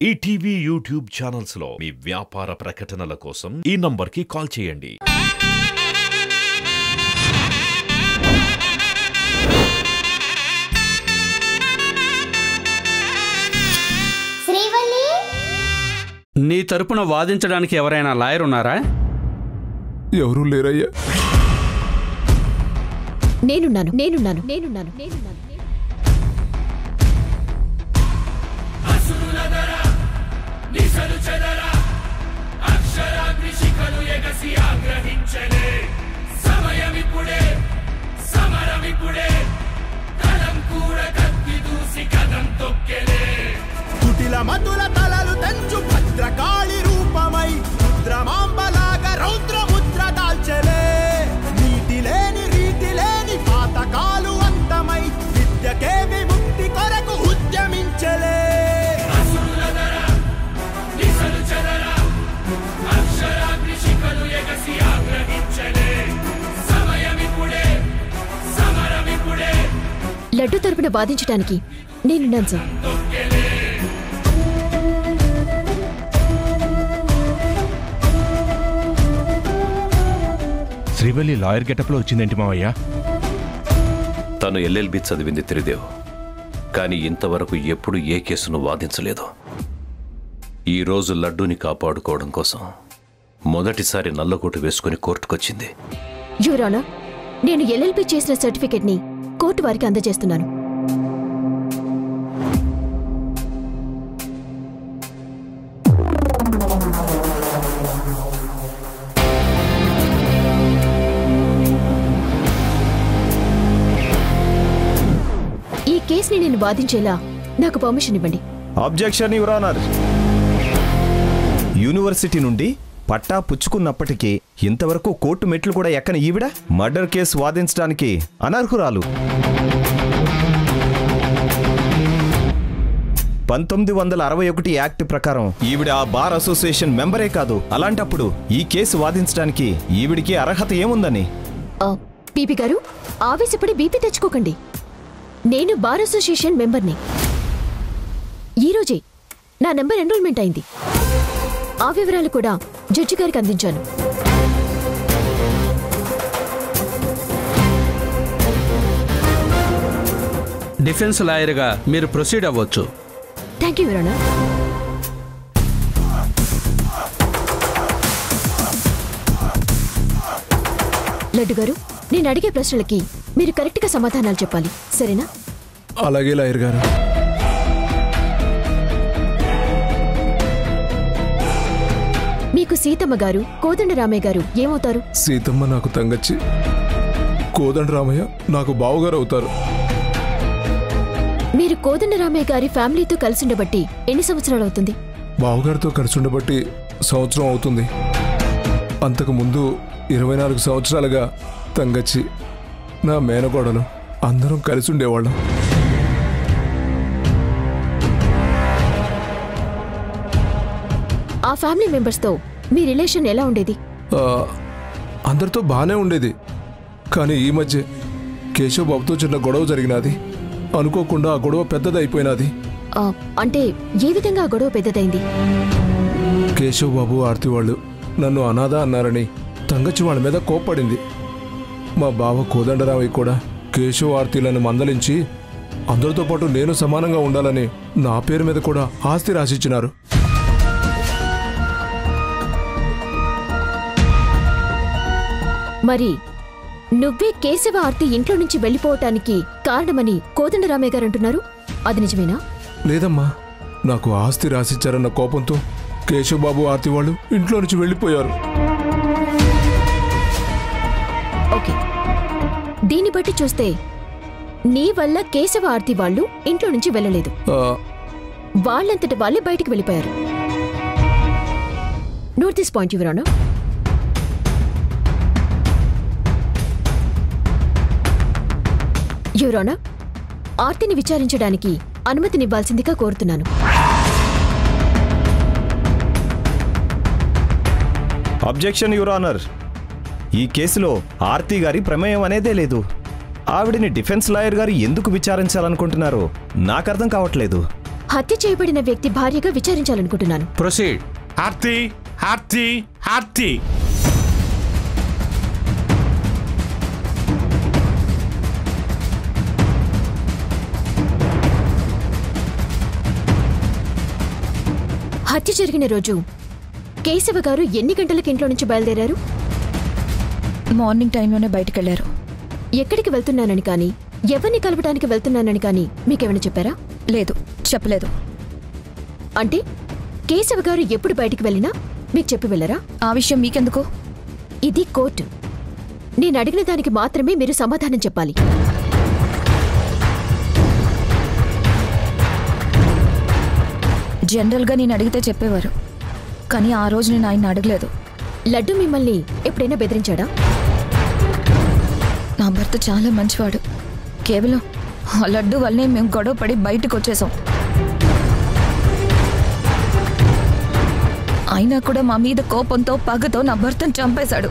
ETV YouTube channels లో మీ వ్యాపార ప్రకటనల కోసం ఈ నంబర్కి కాల్ చేయండి. శ్రీవల్లి, నీ తరపున వాదించడానికి ఎవరైనా లాయర్ ఉన్నారా? ఎవరూ లేరయ్యా. నేనున్నాను. కుటిల మతుల తలలు తెంచు భద్రకాళి రూపమై రుద్రమాంబలాగా రౌద్రముద్ర దాల్చలే. నీతి లేని రీతి లేని పాతకాలు అంతమై విద్యకే విముక్తి కొరకు ఉద్యమించలే. లడ్డు తరపున వాదించడానికి నేనున్నాను సార్. శ్రీవల్లి లాయర్ గెటప్లో వచ్చిందేంటి మావయ్య? తను ఎల్ఎల్బి చదివింది త్రిదేవ్, కానీ ఇంతవరకు ఎప్పుడు ఏ కేసును వాదించలేదు. ఈరోజు లడ్డూని కాపాడుకోవడం కోసం మొదటిసారి నల్లకోటు వేసుకుని కోర్టుకొచ్చింది. యువర్ ఆనర్, నేను ఎల్ఎల్బి చేసిన సర్టిఫికెట్ ని కోర్టు వారికి అందజేస్తున్నాను. ఈ కేసుని నేను వాదించేలా నాకు పర్మిషన్ ఇవ్వండి. Objection your honour. యూనివర్సిటీ నుండి పట్టా పుచ్చుకున్నప్పటికీ ఇంతవరకు కోర్టు మెట్లు కూడా ఎక్కని ఈవిడ మర్డర్ కేసు వాదించడానికి అనర్హురాలు. 1961 యాక్ట్ ప్రకారం ఈవిడ ఆ బార్ అసోసియేషన్ మెంబరే కాదు. అలాంటప్పుడు ఈ కేసు వాదించడానికి ఈవిడికి అర్హత ఏముందని? పీపీ గారు, ఆవేశపడి బీపీ తెచ్చుకోకండి. నేను బార్ అసోసియేషన్ మెంబర్ని. ఈరోజే నా నెంబర్ ఎన్రోల్మెంట్ అయింది. ఆ వివరాలు కూడా జడ్జి గారికి అందించాను. డిఫెన్స్ లాయర్గా మీరు ప్రొసీడ్ అవ్వచ్చు. Thank you your honour. Laddu గారు, నేను అడిగే ప్రశ్నలకి మీరు కరెక్ట్గా సమాధానాలు చెప్పాలి, సరేనా? అలాగే లాయర్ గారు. మీకు సీతమ్మ గారు, కోదండరామయ్య గారు ఏమవుతారు? సీతమ్మ నాకు తంగచ్చి, కోదండరామయ్య నాకు బావగారు అవుతారు. మీరు కోదండరామయ్య గారి ఫ్యామిలీతో కలిసి ఉండబట్టి ఎన్ని సంవత్సరాలు అవుతుంది? బావగారితో కలిసి ఉండబట్టి సంవత్సరం అవుతుంది. అంతకుముందు 24 సంవత్సరాలుగా తంగచ్చి, నా మేనకోడలు అందరం కలిసి ఉండేవాళ్ళం. ఆ ఫ్యామిలీ మెంబర్స్తో మీ రిలేషన్ ఎలా ఉండేది? అందరితో బాగానే ఉండేది. కానీ ఈ మధ్య కేశవ్ బాబుతో చిన్న గొడవ జరిగినది. అనుకోకుండా ఆ గొడవ పెద్దదైపోయినది. అంటే ఏ విధంగా ఆ గొడవ పెద్దదైంది? కేశవ్ బాబు, ఆర్తి వాళ్ళు నన్ను అనాథ అన్నారని తంగచ్చి వాళ్ళ మీద కోప్పడింది. మా బావ కోదండరామయ్య కూడా కేశవ్, ఆర్తిలను మందలించి అందరితో పాటు నేను సమానంగా ఉండాలని నా పేరు మీద కూడా ఆస్తి రాసిచ్చినారు. మరి నువ్వే కేశవ, ఆర్తి ఇంట్లో నుంచి వెళ్ళిపోవటానికి కారణమని కోదండరామయ్య గారు అంటున్నారు, అది నిజమేనా? లేదమ్మా, నాకు ఆస్తి రాసిచ్చారన్న కోపంతో కేశవ్ బాబు, ఆర్తి వాళ్ళు ఇంట్లో నుంచి వెళ్ళిపోయారు. ఓకే, దీన్ని బట్టి చూస్తే నీ వల్ల కేశవ, ఆర్తి వాళ్ళు ఇంట్లో నుంచి వెళ్ళలేదు. వాళ్ళంతటి వాళ్ళే బయటికి వెళ్ళిపోయారు. Note this point your honour. Your honour, ఆర్తిని విచారించడానికి అనుమతినివ్వాల్సిందిగా కోరుతున్నాను. Objection your honour. ఈ కేసులో ఆర్తి గారి ప్రమేయం అనేదే లేదు. ఆవిడని డిఫెన్స్ లాయర్ గారు ఎందుకు విచారించాలనుకుంటున్నారో నాకు అర్థం కావట్లేదు. హత్య చేయబడిన వ్యక్తి భార్యగా విచారించాలనుకుంటున్నాను. ప్రొసీడ్. ఆర్తి ఆర్తి ఆర్తి హత్య జరిగిన రోజు కేశవ గారు ఎన్ని గంటలకు ఇంట్లో నుంచి బయలుదేరారు? మార్నింగ్ టైంలోనే బయటకెళ్లారు. ఎక్కడికి వెళ్తున్నానని కానీ, ఎవరిని కలవడానికి వెళ్తున్నానని కానీ మీకేమైనా చెప్పారా? లేదు, చెప్పలేదు. అంటే కేశవ గారు ఎప్పుడు బయటికి వెళ్ళినా మీకు చెప్పి వెళ్ళరా? ఆ విషయం మీకెందుకు? ఇది కోర్టు. నేను అడిగిన దానికి మాత్రమే మీరు సమాధానం చెప్పాలి. జనరల్గా నేను అడిగితే చెప్పేవారు, కానీ ఆ రోజు నేను ఆయన అడగలేదు. లడ్డు మిమ్మల్ని ఎప్పుడైనా బెదిరించాడా? నా భర్త చాలా మంచివాడు. కేవలం ఆ లడ్డు వల్లనే మేము గొడవ పడి బయటకు వచ్చేసాం. అయినా కూడా మా మీద కోపంతో పగతో నా భర్తను చంపేశాడు.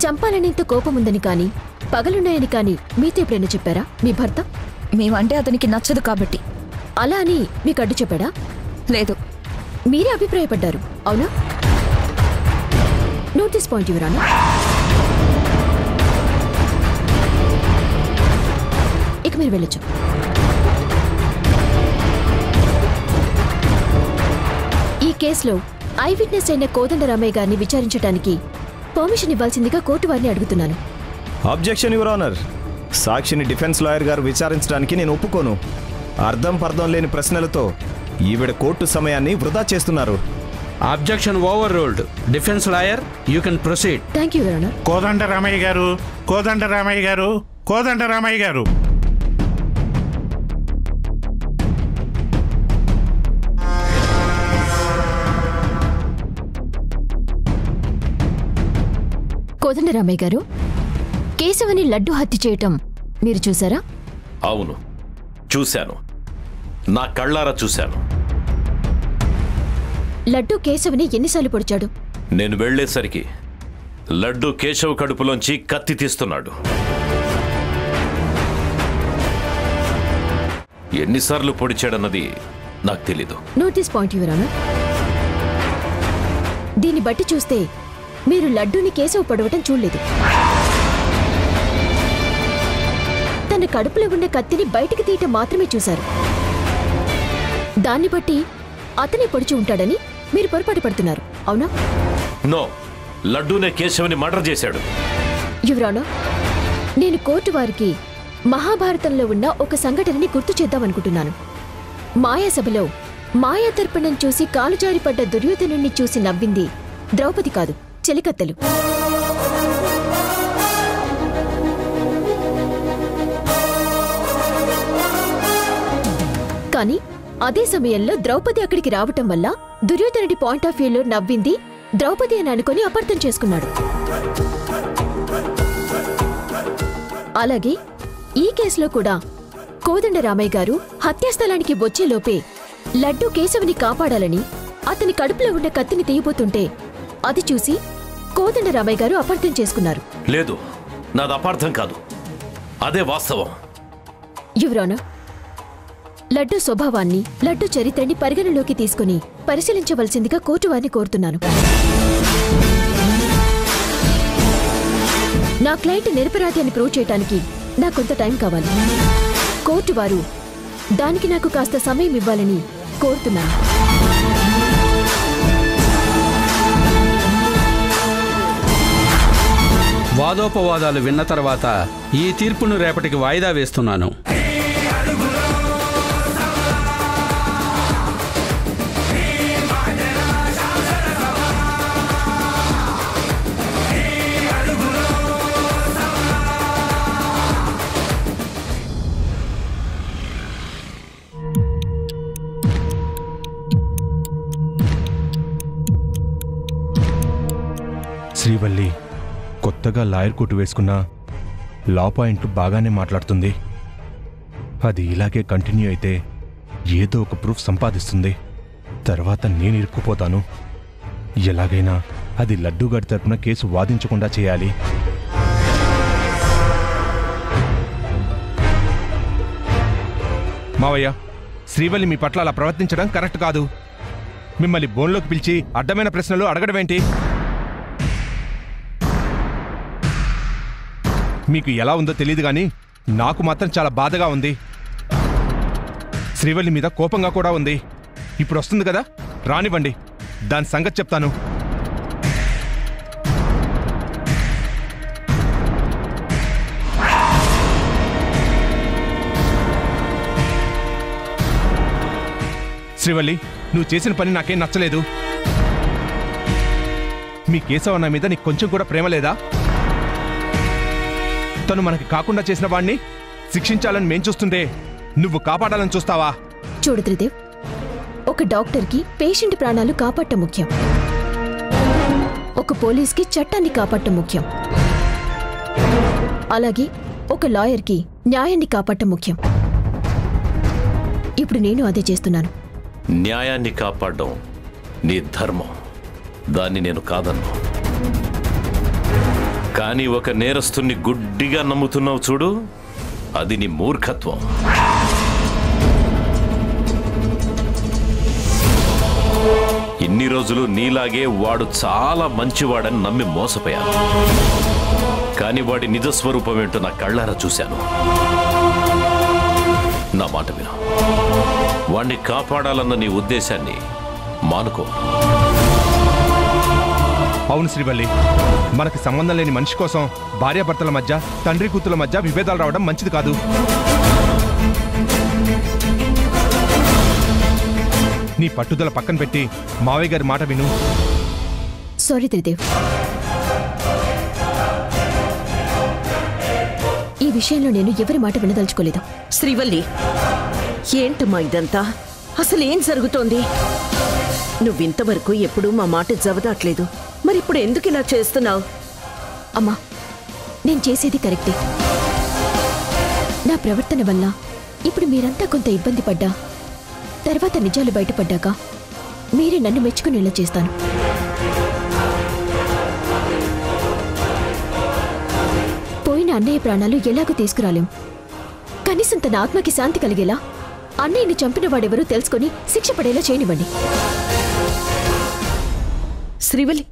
చంపాలనేంత కోపం ఉందని కానీ, పగలున్నాయని కానీ మీతో ఎప్పుడైనా చెప్పారా మీ భర్త? మేమంటే అతనికి నచ్చదు కాబట్టి. అలా అని మీకు అడ్డు చెప్పాడా? లేదు. మీరే అభిప్రాయపడ్డారు, అవునా? Note this point your honour. ఇక మీరు వెళ్ళొచ్చు. ఈ కేసులో ఐ విట్నెస్ అయిన కోదండరామయ్య గారిని విచారించడానికి పర్మిషన్ ఇవ్వాల్సిందిగా కోర్టు వారిని అడుగుతున్నాను. Objection your honour. సాక్షిని డిఫెన్స్ లాయర్ గారు విచారించడానికి నేను ఒప్పుకోను. అర్థం పర్థం లేని ప్రశ్నలతో ఈవిడ కోర్టు సమయాన్ని వృధా చేస్తున్నారు. Objection over ruled. Defence lawyer, you can proceed. Thank you your honour. Kodandaramayya గారు, కోదండరామయ్య గారు, కోదండరామయ్య గారు. కోదండరామయ్య గారు, కేశవని లడ్డు హత్య చేయటం మీరు చూసారా? అవును, చూశాను. నా కళ్ళారా చూశాను. లడ్డు కేశవని ఎన్నిసార్లు పొడిచాడు? నేను వెళ్లేసరికి లడ్డు కేశవ్ కడుపులోంచి కత్తి తీస్తున్నాడు. ఎన్నిసార్లు పొడిచాడన్నది నాకు తెలీదు. Note this point your honour. దీన్ని బట్టి చూస్తే మీరు లడ్డూని కేశవ్ పొడవటం చూడలేదు. తన కడుపులో ఉన్న కత్తిని బయటికి తీయటం మాత్రమే చూశారు. దాన్ని బట్టి అతనే పొడిచి ఉంటాడని మీరు పొరపాటు పడుతున్నారు, అవునా? నో, లడ్డూనే కేశవ్ని మర్డర్ చేశాడు. యువర్ ఆనర్, నేను కోర్టు వారికి మహాభారతంలో ఉన్న ఒక సంఘటనని గుర్తు చేద్దామనుకుంటున్నాను. మాయాసభలో మాయాదర్పణం చూసి కాలు జారిపడ్డ దుర్యోధనుణ్ణి చూసి నవ్వింది ద్రౌపది కాదు, చెలికత్తెలు. కానీ అదే సమయంలో ద్రౌపది అక్కడికి రావటం వల్ల దుర్యోధనుడి పాయింట్ ఆఫ్ వ్యూలో నవ్వింది ద్రౌపది అని అనుకుని అపార్థం చేసుకున్నాడు. అలాగే ఈ కేసులో కూడా కోదండరామయ్య గారు హత్యాస్థలానికి వచ్చేలోపే లడ్డు కేశవుని కాపాడాలని అతని కడుపులో ఉన్న కత్తిని తీయబోతుంటే అది చూసి కోదండరామయ్య గారు అపార్థం చేసుకున్నారు. లేదు, నాది అపార్థం కాదు, అదే వాస్తవం. యువర్ ఆనర్, లడ్డు స్వభావాన్ని, లడ్డు చరిత్రని పరిగణలోకి తీసుకుని పరిశీలించవలసిందిగా కోర్టు వారిని కోరుతున్నాను. నా క్లయింట్ నిరపరాధి అని ప్రూవ్ చేయడానికి నాకు కొంత టైం కావాలి. కోర్టు వారు దానికి నాకు కాస్త సమయం ఇవ్వాలని కోరుతున్నాను. వాదోపవాదాలు విన్న తర్వాత ఈ తీర్పును రేపటికి వాయిదా వేస్తున్నాను. శ్రీవల్లి కొత్తగా లాయర్ కోటు వేసుకున్న లా పాయింట్ బాగానే మాట్లాడుతుంది. అది ఇలాగే కంటిన్యూ అయితే ఏదో ఒక ప్రూఫ్ సంపాదిస్తుంది. తర్వాత నేను ఇరుక్కుపోతాను. ఎలాగైనా అది లడ్డూగాడి తరపున కేసు వాదించకుండా చేయాలి. మావయ్య, శ్రీవల్లి మీ పట్ల అలా ప్రవర్తించడం కరెక్ట్ కాదు. మిమ్మల్ని బోన్లోకి పిలిచి అడ్డమైన ప్రశ్నలు అడగడం ఏంటి? మీకు ఎలా ఉందో తెలియదు కానీ నాకు మాత్రం చాలా బాధగా ఉంది. శ్రీవల్లి మీద కోపంగా కూడా ఉంది. ఇప్పుడు వస్తుంది కదా, రానివ్వండి, దాని సంగతి చెప్తాను. శ్రీవల్లి, నువ్వు చేసిన పని నాకేం నచ్చలేదు. మీ కేశవన్న మీద నీకు కొంచెం కూడా ప్రేమ లేదా? తను మనకి కాకుండా చేసిన వాణ్ణి శిక్షించాలని మేం చూస్తుంటే నువ్వు కాపాడాలని చూస్తావా? చూడు త్రిదేవ్, ఒక డాక్టర్కి పేషెంట్ ప్రాణాలు కాపాడటం ముఖ్యం, ఒక పోలీస్కి చట్టాన్ని కాపాడటం ముఖ్యం, అలాగే ఒక లాయర్కి న్యాయాన్ని కాపాడటం ముఖ్యం. ఇప్పుడు నేను అదే చేస్తున్నాను. న్యాయాన్ని కాపాడడం నీ ధర్మం, దాన్ని నేను కాదన్నా. కానీ ఒక నేరస్తుని గుడ్డిగా నమ్ముతున్నావు చూడు, అది నీ మూర్ఖత్వం. ఇన్ని రోజులు నీలాగే వాడు చాలా మంచివాడని నమ్మి మోసపోయాను. కానీ వాడి నిజస్వరూపం ఏంటో నా కళ్ళారా చూశాను. నా మాట విను, వాణ్ణి కాపాడాలన్న నీ ఉద్దేశాన్ని మానుకో. అవును శ్రీవల్లి, మనకి సంబంధం లేని మనిషి కోసం భార్యాభర్తల మధ్య, తండ్రి కూతుల మధ్య విభేదాలు రావడం మంచిది కాదు. నీ పట్టుదల పక్కన పెట్టి మావయ్య గారి మాట విను. సారీ త్రిదేవ్, ఈ విషయంలో నేను ఎవరి మాట వినదలుచుకోలేదు. శ్రీవల్లి, ఏంటమ్మా ఇదంతా? అసలు ఏం జరుగుతోంది? నువ్వింతవరకు ఎప్పుడూ మా మాట జవదాట్లేదు, మరిప్పుడు ఎందుకు ఇలా చేస్తున్నావు? అమ్మా, నేను చేసేది కరెక్టే. నా ప్రవర్తన వల్ల ఇప్పుడు మీరంతా కొంత ఇబ్బంది పడ్డా, తర్వాత నిజాలు బయటపడ్డాక మీరే నన్ను మెచ్చుకునేలా చేస్తాను. పోయిన అన్నయ్య ప్రాణాలు ఎలాగో తీసుకురాలేం, కనీసం తన ఆత్మకి శాంతి కలిగేలా అన్నయ్యని చంపిన వాడెవరూ తెలుసుకొని శిక్ష పడేలా చేయనివ్వండి. శ్రీవల్లి,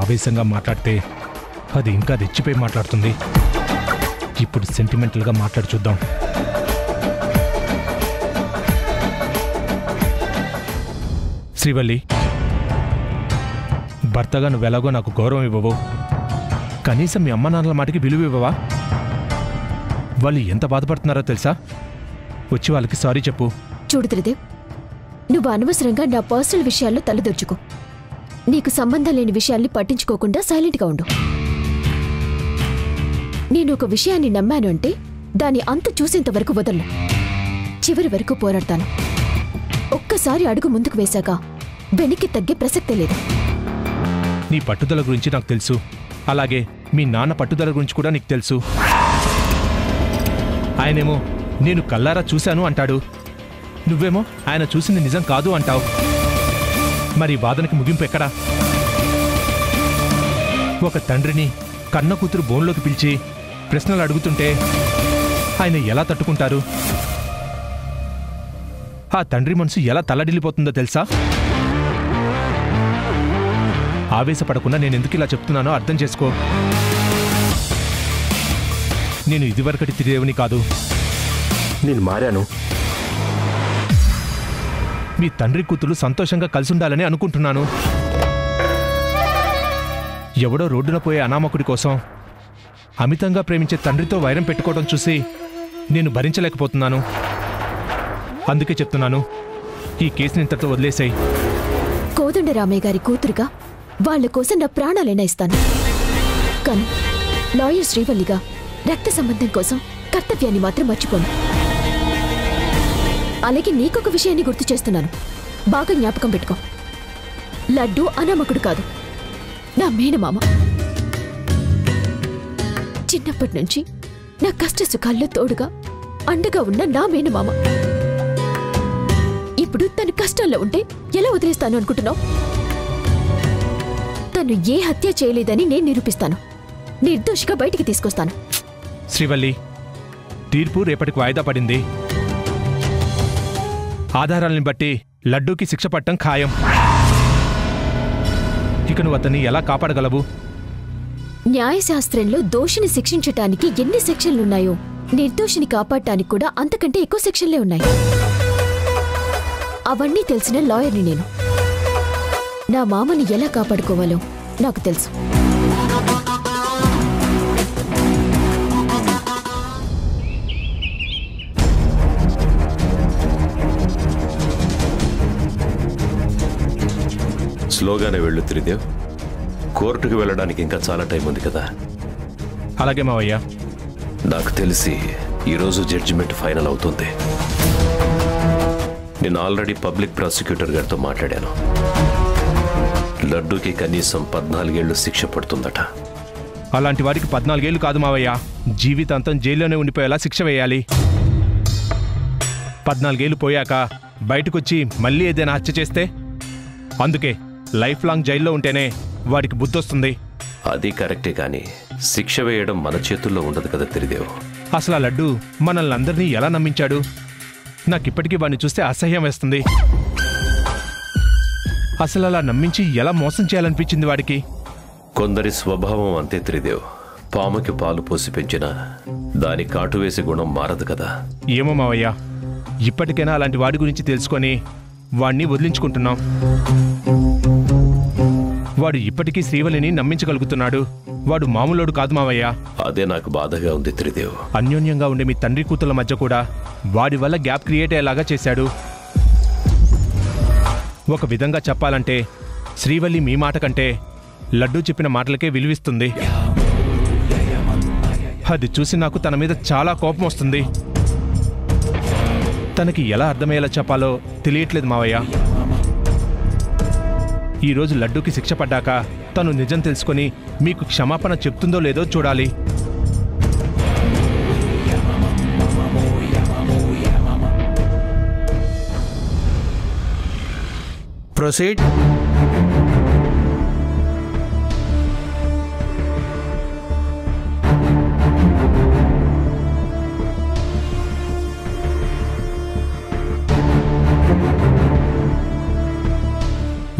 ఆవేశంగా మాట్లాడితే అది ఇంకా రెచ్చిపోయి మాట్లాడుతుంది. ఇప్పుడు సెంటిమెంటల్గా మాట్లాడి చూద్దాం. శ్రీవల్లి, భర్తగా నువ్వెలాగో నాకు గౌరవం ఇవ్వవు, కనీసం మీ అమ్మ నాన్నల మాటకి విలువ ఇవ్వవా? వాళ్ళు ఎంత బాధపడుతున్నారో తెలుసా? వచ్చి వాళ్ళకి సారీ చెప్పు. చూడు త్రిదేవ్, నువ్వు అనవసరంగా నా పర్సనల్ విషయాల్లో తలదొచ్చుకో. నీకు సంబంధం లేని విషయాల్ని పట్టించుకోకుండా సైలెంట్గా ఉండు. నేను ఒక విషయాన్ని నమ్మాను అంటే దాని అంత చూసేంత వరకు వదలను, చివరి వరకు పోరాడతాను. ఒక్కసారి అడుగు ముందుకు వేశాక వెనక్కి తగ్గే ప్రసక్తే లేదు. నీ పట్టుదల గురించి నాకు తెలుసు, అలాగే మీ నాన్న పట్టుదల గురించి కూడా నీకు తెలుసు. ఆయనేమో నేను కల్లారా చూశాను అంటాడు, నువ్వేమో ఆయన చూసింది నిజం కాదు అంటావు. మరి వాదనకి ముగింపు ఎక్కడా? ఒక తండ్రిని కన్న కూతురు బోన్లోకి పిలిచి ప్రశ్నలు అడుగుతుంటే ఆయన ఎలా తట్టుకుంటారు? ఆ తండ్రి మనసు ఎలా తల్లడిల్లిపోతుందో తెలుసా? ఆవేశపడకుండా నేను ఎందుకు ఇలా చెప్తున్నానో అర్థం చేసుకో. నేను ఇదివరకటి త్రిదేవుని కాదు. నేను మారాను. మీ తండ్రి కూతురు సంతోషంగా కలిసి ఉండాలని అనుకుంటున్నాను. ఎవడో రోడ్డున పోయే అనామకుడి కోసం అమితంగా ప్రేమించే తండ్రితో వైరం పెట్టుకోవడం చూసి నేను భరించలేకపోతున్నాను. అందుకే చెప్తున్నాను, ఈ కేసుని ఇంతటితో వదిలేసాయి. కోదండరామయ్య గారి కూతురుగా వాళ్ల కోసం నా ప్రాణాలైనా ఇస్తాను, కానీ లాయర్ శ్రీవల్లిగా రక్త సంబంధం కోసం కర్తవ్యాన్ని మాత్రం మర్చిపోను. అలాగే నీకొక విషయాన్ని గుర్తు చేస్తున్నాను, బాగా జ్ఞాపకం పెట్టుకో. లడ్డు అనామకుడు కాదు, నా మేనమామ. చిన్నప్పటి నుంచి నా కష్ట సుఖాల్లో తోడుగా అండగా ఉన్న నా మేనమామ. ఇప్పుడు తను కష్టాల్లో ఉంటే ఎలా వదిలేస్తాను అనుకుంటున్నావు? తను ఏ హత్య చేయలేదని నేను నిరూపిస్తాను. నిర్దోషిగా బయటికి తీసుకొస్తాను. శ్రీవల్లి, తీర్పు రేపటికి వాయిదా పడింది. ఆధారాలను బట్టి లడ్డూకి శిక్ష పట్టడం ఖాయం. ఇక నువ్వు అతన్ని ఎలా కాపాడగలవు? న్యాయశాస్త్రంలో దోషిని శిక్షించటానికి ఎన్ని సెక్షన్లున్నాయో నిర్దోషిని కాపాడటానికి కూడా అంతకంటే ఎక్కువ సెక్షన్లే ఉన్నాయి. అవన్నీ తెలిసిన లాయర్ని నేను. నా మామని ఎలా కాపాడుకోవాలో నాకు తెలుసు. స్లోగానే వెళ్ళు త్రిదేవ్. కోర్టుకు వెళ్ళడానికి ఇంకా చాలా టైం ఉంది కదా. అలాగే మావయ్య. నాకు తెలిసి ఈరోజు జడ్జిమెంట్ ఫైనల్ అవుతుంది. నేను ఆల్రెడీ పబ్లిక్ ప్రాసిక్యూటర్ గారితో మాట్లాడాను. లడ్డూకి కనీసం 14 ఏళ్లు శిక్ష పడుతుందట. అలాంటి వాడికి 14 ఏళ్లు కాదు మావయ్య, జీవితాంతం జైల్లోనే ఉండిపోయేలా శిక్ష వేయాలి. 14 ఏళ్లు పోయాక బయటకొచ్చి మళ్ళీ ఏదైనా హత్య చేస్తే? అందుకే లైఫ్ లాంగ్ జైల్లో ఉంటేనే వాడికి బుద్ధొస్తుంది. అది కరెక్టే, కానీ శిక్ష వేయడం మన చేతుల్లో ఉండదు కదా త్రిదేవ్. అసలు ఆ లడ్డు మనల్ని అందరినీ ఎలా నమ్మించాడు? నాకిప్పటికీ వాడిని చూస్తే అసహ్యం వేస్తుంది. అసలు అలా నమ్మించి ఎలా మోసం చేయాలనిపించింది వాడికి? కొందరి స్వభావం అంతే త్రిదేవ్. పాముకి పాలు పోసి పెంచినా దాని కాటు వేసే గుణం మారదు కదా. ఏమో మావయ్య, ఇప్పటికైనా అలాంటి వాడి గురించి తెలుసుకొని వాణ్ణి వదిలించుకుంటున్నాం. వాడు ఇప్పటికీ శ్రీవల్లిని నమ్మించగలుగుతున్నాడు. వాడు మామూలోడు కాదు మావయ్య. అదే నాకు బాధగా ఉంది త్రిదేవ్. అన్యోన్యంగా ఉండే మీ తండ్రి కూతుల మధ్య కూడా వాడి వల్ల గ్యాప్ క్రియేట్ అయ్యేలాగా చేశాడు. ఒక విధంగా చెప్పాలంటే శ్రీవల్లి మీ మాట కంటే లడ్డూ చెప్పిన మాటలకే విలువిస్తుంది. అది చూసి నాకు తన మీద చాలా కోపం వస్తుంది. తనకి ఎలా అర్థమయ్యేలా చెప్పాలో తెలియట్లేదు మావయ్య. ఈరోజు లడ్డూకి శిక్ష పడ్డాక తను నిజం తెలుసుకొని మీకు క్షమాపణ చెప్తుందో లేదో చూడాలి. ప్రొసీడ్.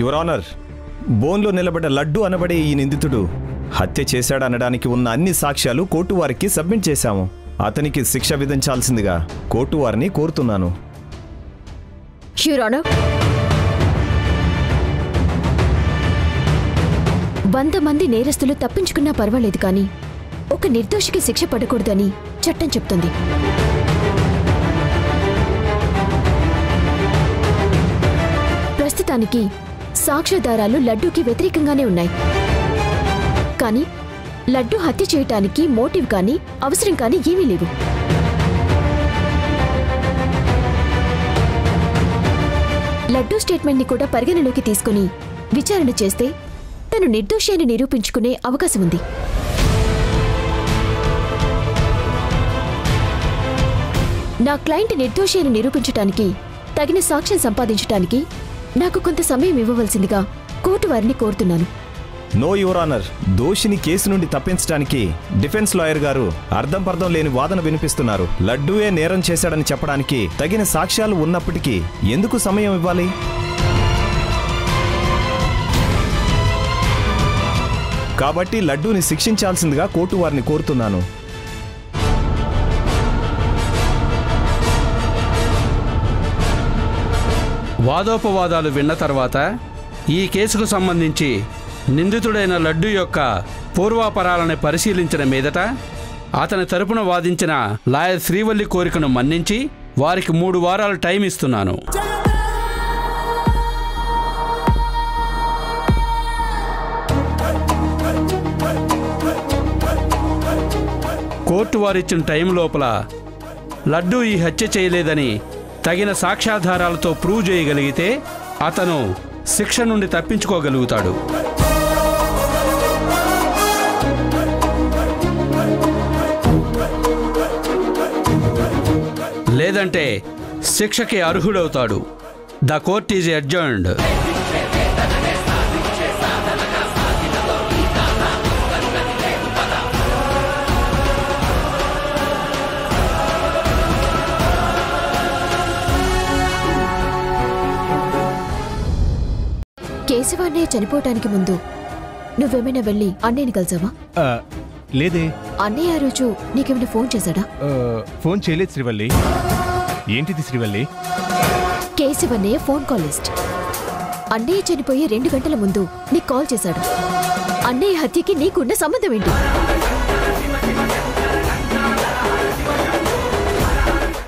యువర్ ఆనర్, బోన్లో నిలబడ్డ లడ్డు అనబడే ఈ నిందితుడు హత్య చేశాడనడానికి ఉన్న అన్ని సాక్ష్యాలు కోర్టు వారికి సబ్మిట్ చేశాము. అతనికి శిక్ష విధించాల్సిందిగా కోర్టు వారిని కోరుతున్నాను. యువర్ ఆనర్, 100 మంది నేరస్తులు తప్పించుకున్నా పర్వాలేదు, కానీ ఒక నిర్దోషికి శిక్ష పడకూడదని చట్టం చెప్తుంది. ప్రస్తుతానికి సాక్ష్యాధారాలు లడ్డూకి వ్యతిరేకంగానే ఉన్నాయి. కానీ లడ్డూ హత్య చేయటానికి మోటివ్ కానీ అవసరం కానీ ఏమీ లేవు. లడ్డూ స్టేట్మెంట్ని కూడా పరిగణలోకి తీసుకుని విచారణ చేస్తే తను నిర్దోషి అని నిరూపించుకునే అవకాశం ఉంది. నా క్లయింట్ నిర్దోషి అని నిరూపించటానికి తగిన సాక్ష్యం సంపాదించటానికి నాకు కొంత సమయం ఇవ్వవలసిందిగా కోర్టు వారిని కోరుతున్నాను. నో యువర్ ఆనర్, దోషిని కేసు నుండి తప్పించడానికి డిఫెన్స్ లాయర్ గారు అర్థం పర్థం లేని వాదన వినిపిస్తున్నారు. లడ్డూయే నేరం చేశాడని చెప్పడానికి తగిన సాక్ష్యాలు ఉన్నప్పటికీ ఎందుకు సమయం ఇవ్వాలి? కాబట్టి లడ్డూని శిక్షించాల్సిందిగా కోర్టు వారిని కోరుతున్నాను. వాదోపవాదాలు విన్న తర్వాత ఈ కేసుకు సంబంధించి నిందితుడైన లడ్డు యొక్క పూర్వాపరాలను పరిశీలించిన మీదట అతని తరపున వాదించిన లాయర్ శ్రీవల్లి కోరికను మన్నించి వారికి 3 వారాల టైం ఇస్తున్నాను. కోర్టు వారిచ్చిన టైం లోపల లడ్డు ఈ హత్య చేయలేదని తగిన సాక్ష్యాధారాలతో ప్రూవ్ చేయగలిగితే అతను శిక్ష నుండి తప్పించుకోగలుగుతాడు. లేదంటే శిక్షకి అర్హుడవుతాడు. The court is adjourned. Keshava అన్నయ్య చనిపోవటానికి ముందు నువ్వేమైనా వెళ్ళి అన్నయ్యని కలిసావా? లేదే. అన్నయ్య ఆ రోజు నీకేమైనా ఫోన్ చేశాడా? ఫోన్ చేయలేదు శ్రీవల్లి. ఏంటిది శ్రీవల్లి? కేశవ అన్నయ్య ఫోన్ కాల్ లిస్ట్. అన్నయ్య చనిపోయి 2 గంటల ముందు నీకు కాల్ చేశాడు. అన్నయ్య హత్యకి నీకున్న సంబంధం ఏంటి?